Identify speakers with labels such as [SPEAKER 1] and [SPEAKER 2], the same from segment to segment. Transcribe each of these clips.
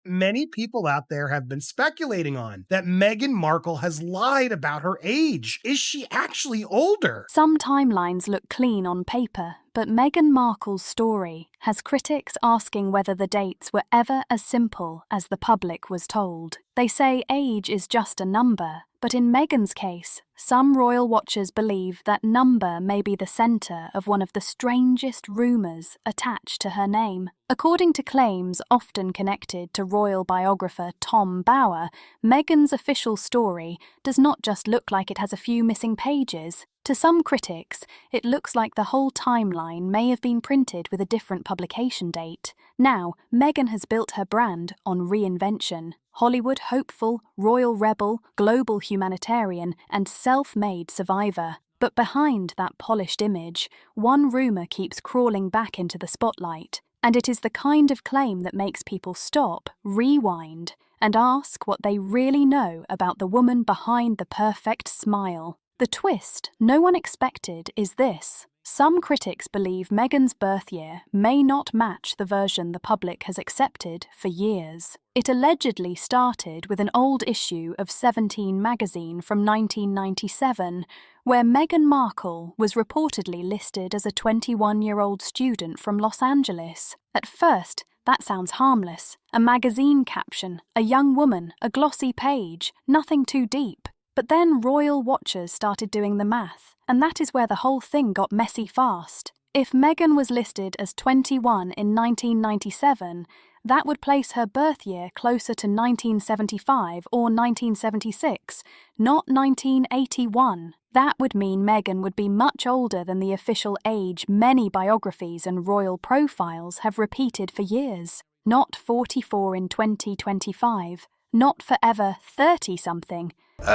[SPEAKER 1] many people out there have been speculating on, that Meghan Markle has lied about her age. Is she actually older?
[SPEAKER 2] Some timelines look clean on paper, but Meghan Markle's story has critics asking whether the dates were ever as simple as the public was told. They say age is just a number, but in Meghan's case, some royal watchers believe that number may be the centre of one of the strangest rumours attached to her name. According to claims often connected to royal biographer Tom Bower, Meghan's official story does not just look like it has a few missing pages. To some critics, it looks like the whole timeline may have been printed with a different publication date. Now, Meghan has built her brand on reinvention. Hollywood hopeful, royal rebel, global humanitarian, and self-made survivor. But behind that polished image, one rumour keeps crawling back into the spotlight. And it is the kind of claim that makes people stop, rewind, and ask what they really know about the woman behind the perfect smile. The twist no one expected is this. Some critics believe Meghan's birth year may not match the version the public has accepted for years. It allegedly started with an old issue of 17 magazine from 1997, where Meghan Markle was reportedly listed as a 21-year-old student from Los Angeles. At first, that sounds harmless. A magazine caption, a young woman, a glossy page, nothing too deep. But then royal watchers started doing the math, and that is where the whole thing got messy fast. If Meghan was listed as 21 in 1997, that would place her birth year closer to 1975 or 1976, not 1981. That would mean Meghan would be much older than the official age many biographies and royal profiles have repeated for years. Not 44 in 2025, not forever 30-something.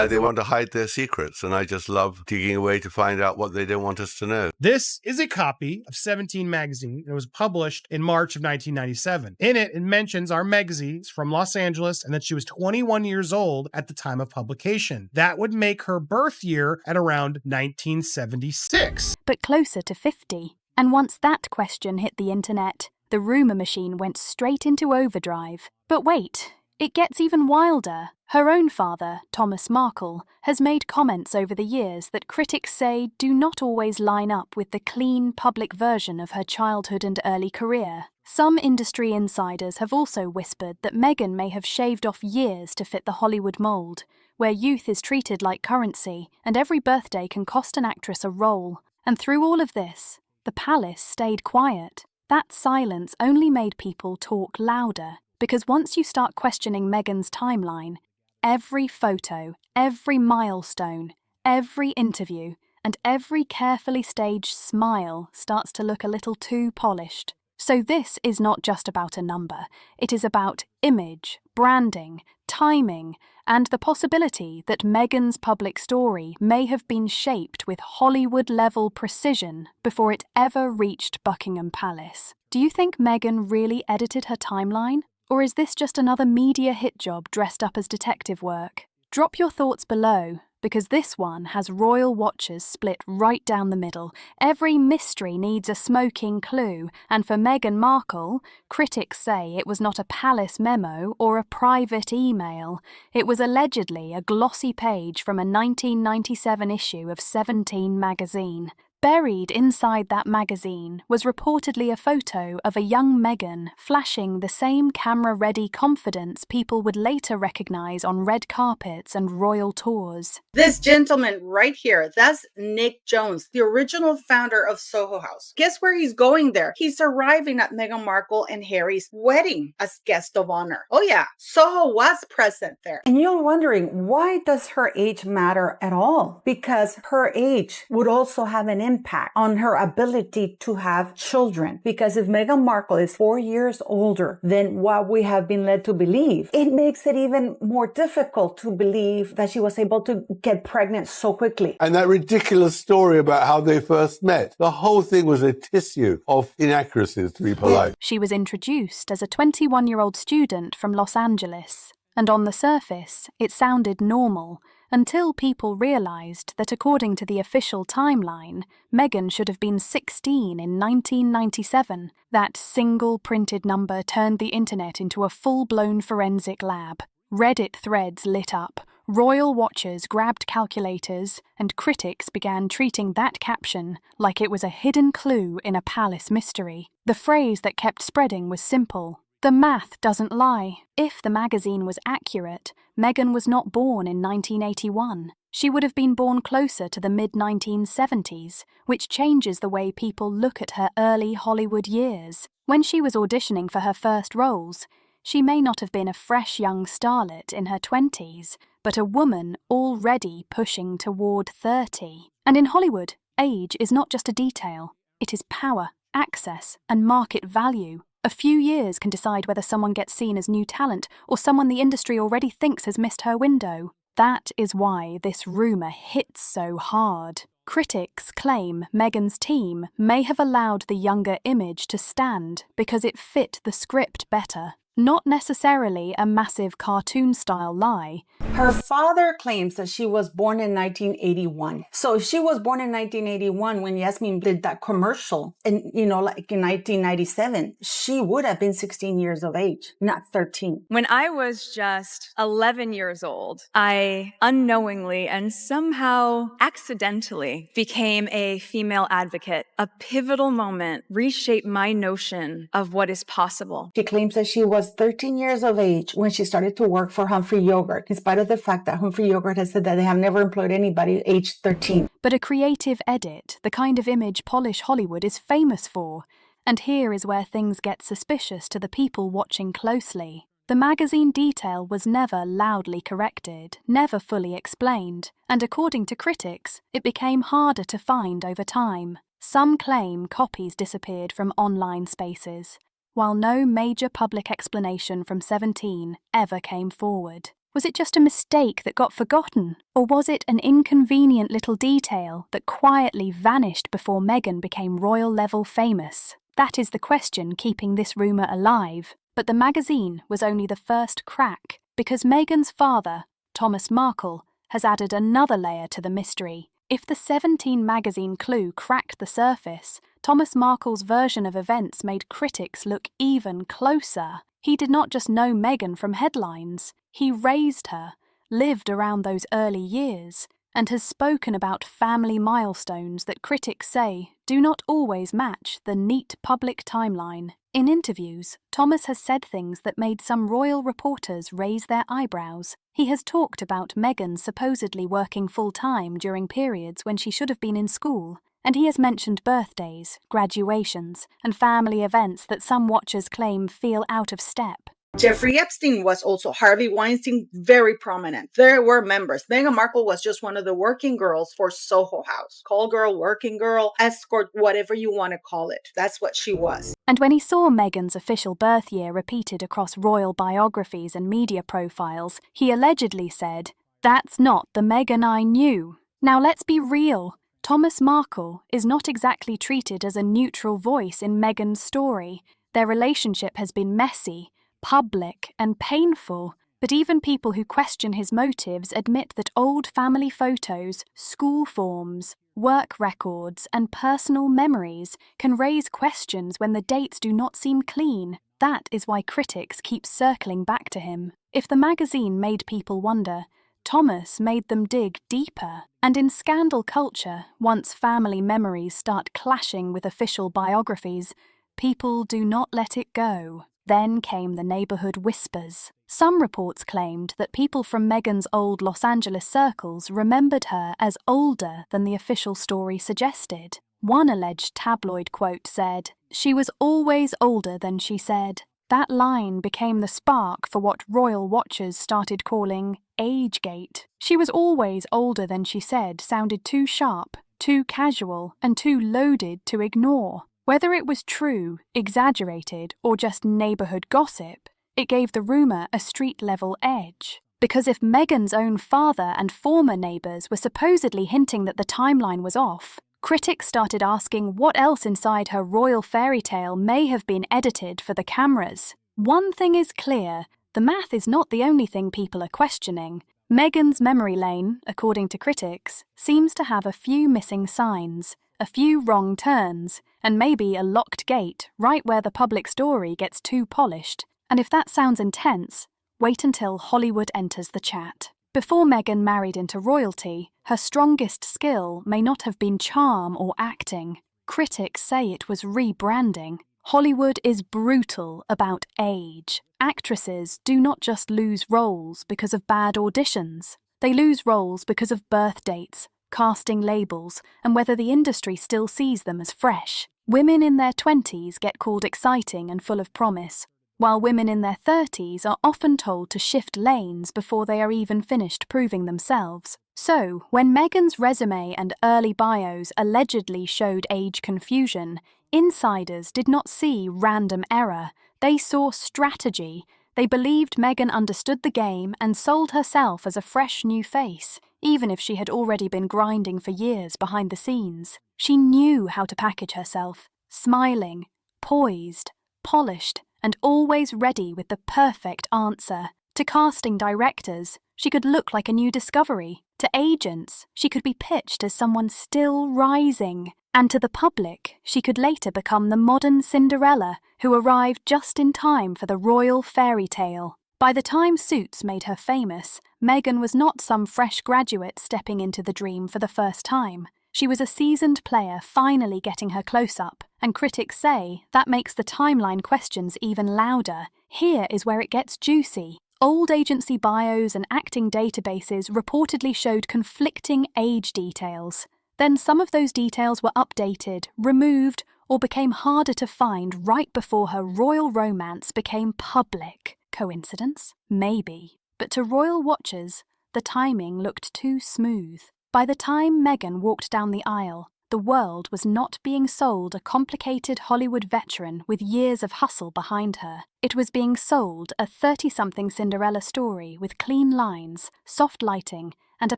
[SPEAKER 3] They want to hide their secrets, and I just love digging away to find out what they don't want us to know.
[SPEAKER 1] This is a copy of 17 magazine. It was published in March of 1997. In it, it mentions our Megzy from Los Angeles and that she was 21 years old at the time of publication. That would make her birth year at around 1976.
[SPEAKER 2] But closer to 50. And once that question hit the internet, the rumour machine went straight into overdrive. But wait, it gets even wilder. Her own father, Thomas Markle, has made comments over the years that critics say do not always line up with the clean public version of her childhood and early career. Some industry insiders have also whispered that Meghan may have shaved off years to fit the Hollywood mold, where youth is treated like currency and every birthday can cost an actress a role. And through all of this, the palace stayed quiet. That silence only made people talk louder, because once you start questioning Meghan's timeline, every photo, every milestone, every interview, and every carefully staged smile starts to look a little too polished. So this is not just about a number. It is about image, branding, timing, and the possibility that Meghan's public story may have been shaped with Hollywood-level precision before it ever reached Buckingham Palace. Do you think Meghan really edited her timeline? Or is this just another media hit job dressed up as detective work? Drop your thoughts below, because this one has royal watchers split right down the middle. Every mystery needs a smoking clue, and for Meghan Markle, critics say it was not a palace memo or a private email. It was allegedly a glossy page from a 1997 issue of 17 magazine. Buried inside that magazine was reportedly a photo of a young Meghan flashing the same camera-ready confidence people would later recognize on red carpets and royal tours.
[SPEAKER 4] This gentleman right here, that's Nick Jones, the original founder of Soho House. Guess where he's going there? He's arriving at Meghan Markle and Harry's wedding as guest of honor. Oh yeah, Soho was present there.
[SPEAKER 5] And you're wondering, why does her age matter at all? Because her age would also have an impact on her ability to have children. Because if Meghan Markle is 4 years older than what we have been led to believe, it makes it even more difficult to believe that she was able to get pregnant so quickly.
[SPEAKER 3] And that ridiculous story about how they first met, the whole thing was a tissue of inaccuracies, to be polite.
[SPEAKER 2] She was introduced as a 21-year-old student from Los Angeles, and on the surface, it sounded normal. until people realised that according to the official timeline, Meghan should have been 16 in 1997. That single printed number turned the internet into a full-blown forensic lab. Reddit threads lit up, royal watchers grabbed calculators, and critics began treating that caption like it was a hidden clue in a palace mystery. The phrase that kept spreading was simple: "The math doesn't lie." If the magazine was accurate, Meghan was not born in 1981. She would have been born closer to the mid-1970s, which changes the way people look at her early Hollywood years. When she was auditioning for her first roles, she may not have been a fresh young starlet in her 20s, but a woman already pushing toward 30. And in Hollywood, age is not just a detail. It is power, access, and market value. A few years can decide whether someone gets seen as new talent or someone the industry already thinks has missed her window. That is why this rumour hits so hard. Critics claim Meghan's team may have allowed the younger image to stand because it fit the script better. Not necessarily a massive cartoon-style lie.
[SPEAKER 5] Her father claims that she was born in 1981. So if she was born in 1981 when Yasmin did that commercial, and like in 1997, she would have been 16 years of age, not 13.
[SPEAKER 6] When I was just 11 years old, I unknowingly and somehow accidentally became a female advocate. A pivotal moment reshaped my notion of what is possible.
[SPEAKER 5] She claims that she was 13 years of age when she started to work for Humphrey Yogurt, in spite of the fact that Humphrey Yogurt has said that they have never employed anybody aged 13.
[SPEAKER 2] But a creative edit, the kind of image Polish Hollywood is famous for, and here is where things get suspicious to the people watching closely. The magazine detail was never loudly corrected, never fully explained, and according to critics, it became harder to find over time. Some claim copies disappeared from online spaces, while no major public explanation from 17 ever came forward. Was it just a mistake that got forgotten, or was it an inconvenient little detail that quietly vanished before Meghan became royal-level famous? That is the question keeping this rumour alive, but the magazine was only the first crack, because Meghan's father, Thomas Markle, has added another layer to the mystery. If the 17 magazine clue cracked the surface, Thomas Markle's version of events made critics look even closer. He did not just know Meghan from headlines. He raised her, lived around those early years, and has spoken about family milestones that critics say do not always match the neat public timeline. In interviews, Thomas has said things that made some royal reporters raise their eyebrows. He has talked about Meghan supposedly working full-time during periods when she should have been in school, and he has mentioned birthdays, graduations, and family events that some watchers claim feel out of step.
[SPEAKER 4] Jeffrey Epstein was also Harvey Weinstein, very prominent. There were members. Meghan Markle was just one of the working girls for Soho House. Call girl, working girl, escort, whatever you want to call it. That's what she was.
[SPEAKER 2] And when he saw Meghan's official birth year repeated across royal biographies and media profiles, he allegedly said, "That's not the Meghan I knew." Now let's be real. Thomas Markle is not exactly treated as a neutral voice in Meghan's story. Their relationship has been messy, public, and painful, but even people who question his motives admit that old family photos, school forms, work records, and personal memories can raise questions when the dates do not seem clean. That is why critics keep circling back to him. If the magazine made people wonder, Thomas made them dig deeper. And in scandal culture, once family memories start clashing with official biographies, people do not let it go. Then came the neighbourhood whispers. Some reports claimed that people from Meghan's old Los Angeles circles remembered her as older than the official story suggested. One alleged tabloid quote said, "She was always older than she said." That line became the spark for what royal watchers started calling agegate. She was always older than she said sounded too sharp, too casual, and too loaded to ignore. Whether it was true, exaggerated, or just neighbourhood gossip, it gave the rumour a street-level edge. Because if Meghan's own father and former neighbours were supposedly hinting that the timeline was off, critics started asking what else inside her royal fairy tale may have been edited for the cameras. One thing is clear, the math is not the only thing people are questioning. Meghan's memory lane, according to critics, seems to have a few missing signs, a few wrong turns, and maybe a locked gate right where the public story gets too polished. And if that sounds intense, wait until Hollywood enters the chat. Before Meghan married into royalty, her strongest skill may not have been charm or acting. Critics say it was rebranding. Hollywood is brutal about age. Actresses do not just lose roles because of bad auditions. They lose roles because of birth dates, casting labels, and whether the industry still sees them as fresh. Women in their 20s get called exciting and full of promise, while women in their 30s are often told to shift lanes before they are even finished proving themselves. So, when Meghan's resume and early bios allegedly showed age confusion, insiders did not see random error. They saw strategy. They believed Meghan understood the game and sold herself as a fresh new face, even if she had already been grinding for years behind the scenes. She knew how to package herself, smiling, poised, polished, and always ready with the perfect answer. To casting directors, she could look like a new discovery. To agents, she could be pitched as someone still rising. And to the public, she could later become the modern Cinderella who arrived just in time for the royal fairy tale. By the time Suits made her famous, Meghan was not some fresh graduate stepping into the dream for the first time. She was a seasoned player finally getting her close-up, and critics say that makes the timeline questions even louder. Here is where it gets juicy. Old agency bios and acting databases reportedly showed conflicting age details. Then some of those details were updated, removed, or became harder to find right before her royal romance became public. Coincidence? Maybe. But to royal watchers, the timing looked too smooth. By the time Meghan walked down the aisle, the world was not being sold a complicated Hollywood veteran with years of hustle behind her. It was being sold a 30-something Cinderella story with clean lines, soft lighting, and a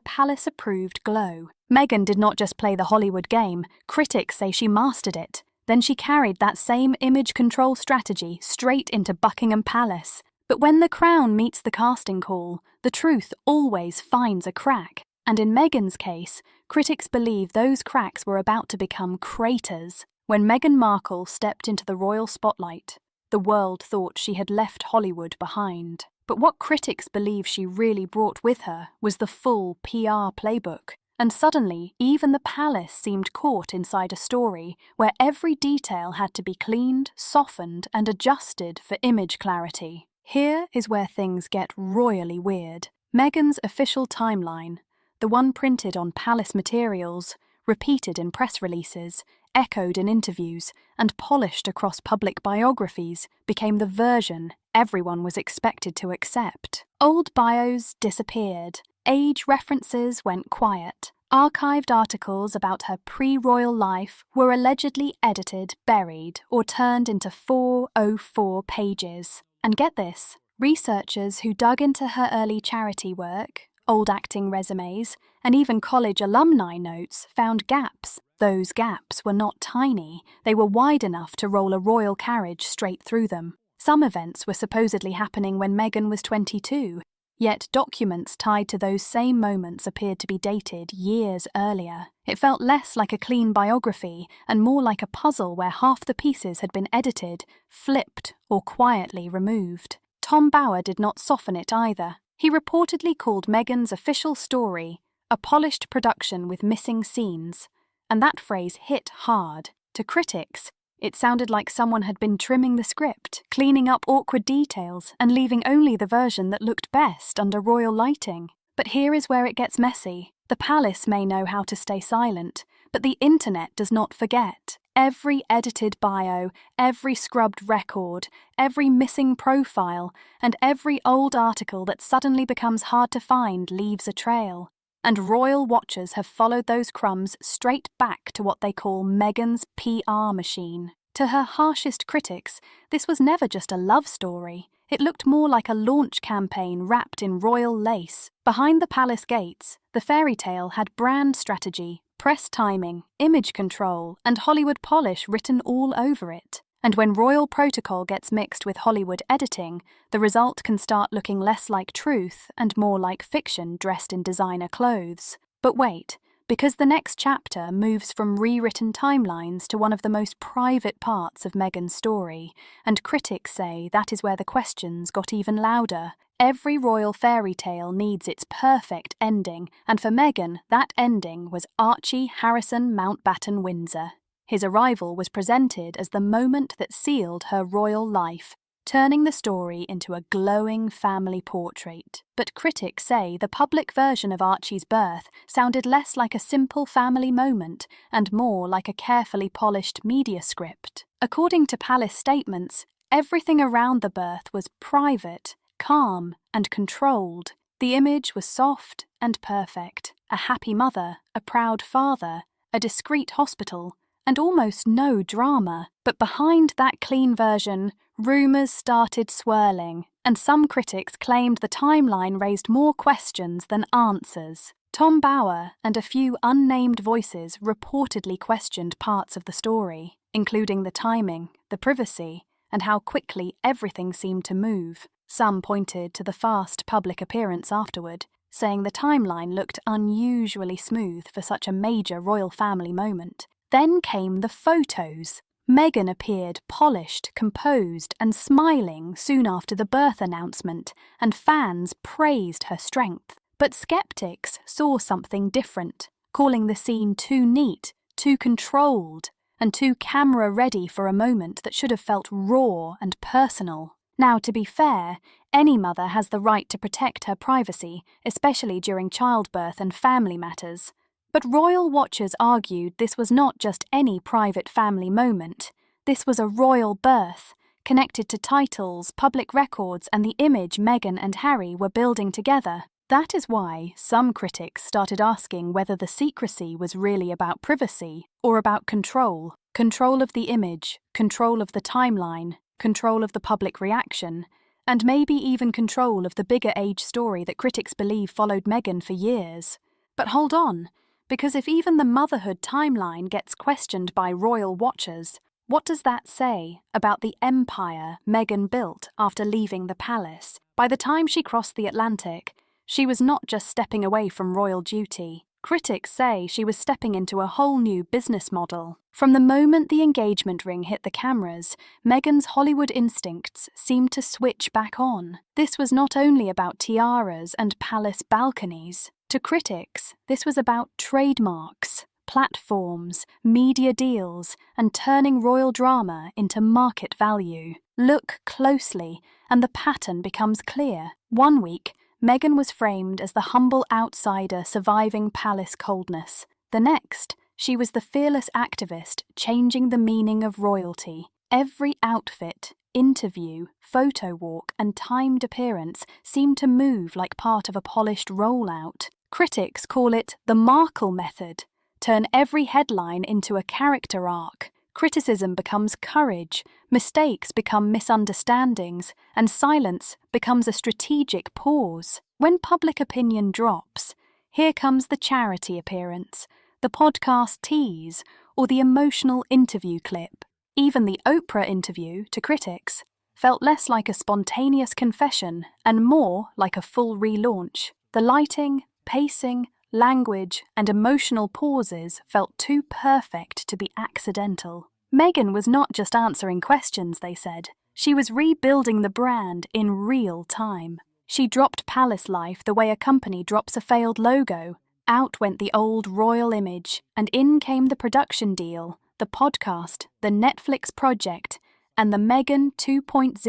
[SPEAKER 2] palace-approved glow. Meghan did not just play the Hollywood game, critics say she mastered it. Then she carried that same image control strategy straight into Buckingham Palace. But when the crown meets the casting call, the truth always finds a crack. And in Meghan's case, critics believe those cracks were about to become craters. When Meghan Markle stepped into the royal spotlight, the world thought she had left Hollywood behind. But what critics believe she really brought with her was the full PR playbook. And suddenly, even the palace seemed caught inside a story where every detail had to be cleaned, softened, and adjusted for image clarity. Here is where things get royally weird. Meghan's official timeline, the one printed on palace materials, repeated in press releases, echoed in interviews, and polished across public biographies, became the version everyone was expected to accept. Old bios disappeared. Age references went quiet. Archived articles about her pre-royal life were allegedly edited, buried, or turned into 404 pages. And get this, researchers who dug into her early charity work, old acting resumes, and even college alumni notes found gaps. Those gaps were not tiny. They were wide enough to roll a royal carriage straight through them. Some events were supposedly happening when Meghan was 22, yet documents tied to those same moments appeared to be dated years earlier. It felt less like a clean biography and more like a puzzle where half the pieces had been edited, flipped, or quietly removed. Tom Bower did not soften it either. He reportedly called Meghan's official story a polished production with missing scenes, and that phrase hit hard. To critics, it sounded like someone had been trimming the script, cleaning up awkward details, and leaving only the version that looked best under royal lighting. But here is where it gets messy. The palace may know how to stay silent, but the internet does not forget. Every edited bio, every scrubbed record, every missing profile, and every old article that suddenly becomes hard to find leaves a trail. And royal watchers have followed those crumbs straight back to what they call Meghan's PR machine. To her harshest critics, this was never just a love story. It looked more like a launch campaign wrapped in royal lace. Behind the palace gates, the fairy tale had brand strategy, press timing, image control, and Hollywood polish written all over it. And when royal protocol gets mixed with Hollywood editing, the result can start looking less like truth and more like fiction dressed in designer clothes. But wait, because the next chapter moves from rewritten timelines to one of the most private parts of Meghan's story, and critics say that is where the questions got even louder. Every royal fairy tale needs its perfect ending, and for Meghan, that ending was Archie Harrison Mountbatten Windsor. His arrival was presented as the moment that sealed her royal life, turning the story into a glowing family portrait. But critics say the public version of Archie's birth sounded less like a simple family moment and more like a carefully polished media script. According to palace statements, everything around the birth was private, calm, and controlled. The image was soft and perfect. A happy mother, a proud father, a discreet hospital, and almost no drama. But behind that clean version, rumours started swirling, and some critics claimed the timeline raised more questions than answers. Tom Bower and a few unnamed voices reportedly questioned parts of the story, including the timing, the privacy, and how quickly everything seemed to move. Some pointed to the fast public appearance afterward, saying the timeline looked unusually smooth for such a major royal family moment. Then came the photos. Meghan appeared polished, composed, and smiling soon after the birth announcement, and fans praised her strength. But skeptics saw something different, calling the scene too neat, too controlled, and too camera-ready for a moment that should have felt raw and personal. Now, to be fair, any mother has the right to protect her privacy, especially during childbirth and family matters. But royal watchers argued this was not just any private family moment. This was a royal birth, connected to titles, public records, and the image Meghan and Harry were building together. That is why some critics started asking whether the secrecy was really about privacy or about control. Control of the image, control of the timeline, control of the public reaction, and maybe even control of the bigger age story that critics believe followed Meghan for years. But hold on. Because if even the motherhood timeline gets questioned by royal watchers, what does that say about the empire Meghan built after leaving the palace? By the time she crossed the Atlantic, she was not just stepping away from royal duty. Critics say she was stepping into a whole new business model. From the moment the engagement ring hit the cameras, Meghan's Hollywood instincts seemed to switch back on. This was not only about tiaras and palace balconies. To critics, this was about trademarks, platforms, media deals, and turning royal drama into market value. Look closely, and the pattern becomes clear. One week, Meghan was framed as the humble outsider surviving palace coldness. The next, she was the fearless activist changing the meaning of royalty. Every outfit, interview, photo walk, and timed appearance seemed to move like part of a polished rollout. Critics call it the Markle method. Turn every headline into a character arc. Criticism becomes courage, mistakes become misunderstandings, and silence becomes a strategic pause. When public opinion drops, here comes the charity appearance, the podcast tease, or the emotional interview clip. Even the Oprah interview, to critics, felt less like a spontaneous confession and more like a full relaunch. The lighting, pacing, language, and emotional pauses felt too perfect to be accidental. Meghan was not just answering questions, they said. She was rebuilding the brand in real time. She dropped palace life the way a company drops a failed logo. Out went the old royal image, and in came the production deal, the podcast, the Netflix project, and the Meghan 2.0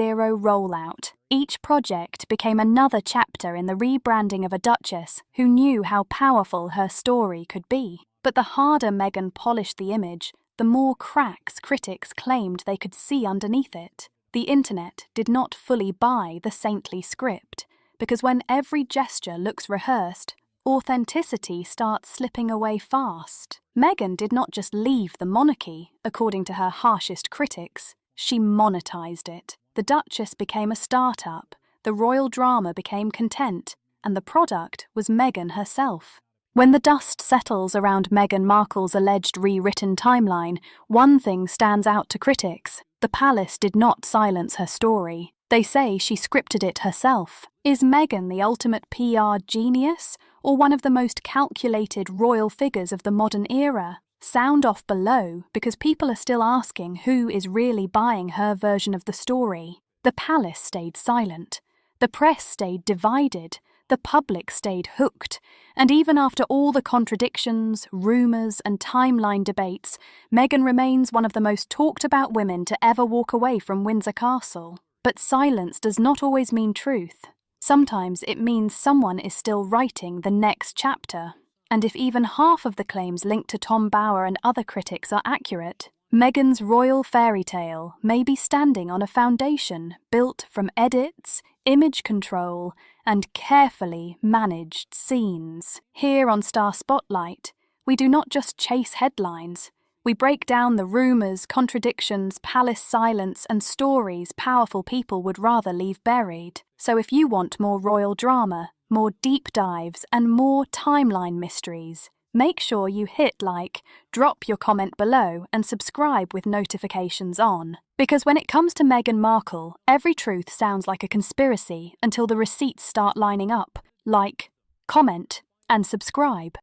[SPEAKER 2] rollout. Each project became another chapter in the rebranding of a Duchess who knew how powerful her story could be. But the harder Meghan polished the image, the more cracks critics claimed they could see underneath it. The internet did not fully buy the saintly script, because when every gesture looks rehearsed, authenticity starts slipping away fast. Meghan did not just leave the monarchy, according to her harshest critics. She monetized it. The Duchess became a startup, the royal drama became content, and the product was Meghan herself. When the dust settles around Meghan Markle's alleged rewritten timeline, one thing stands out to critics. The palace did not silence her story. They say she scripted it herself. Is Meghan the ultimate PR genius, or one of the most calculated royal figures of the modern era? Sound off below, because people are still asking who is really buying her version of the story. The palace stayed silent. The press stayed divided. The public stayed hooked. And even after all the contradictions, rumours and timeline debates, Meghan remains one of the most talked about women to ever walk away from Windsor Castle. But silence does not always mean truth. Sometimes it means someone is still writing the next chapter. And if even half of the claims linked to Tom Bower and other critics are accurate, Meghan's royal fairy tale may be standing on a foundation built from edits, image control, and carefully managed scenes. Here on Star Spotlight, we do not just chase headlines. We break down the rumours, contradictions, palace silence, and stories powerful people would rather leave buried. So if you want more royal drama, more deep dives, and more timeline mysteries, make sure you hit like, drop your comment below, and subscribe with notifications on. Because when it comes to Meghan Markle, every truth sounds like a conspiracy until the receipts start lining up. Like, comment, and subscribe.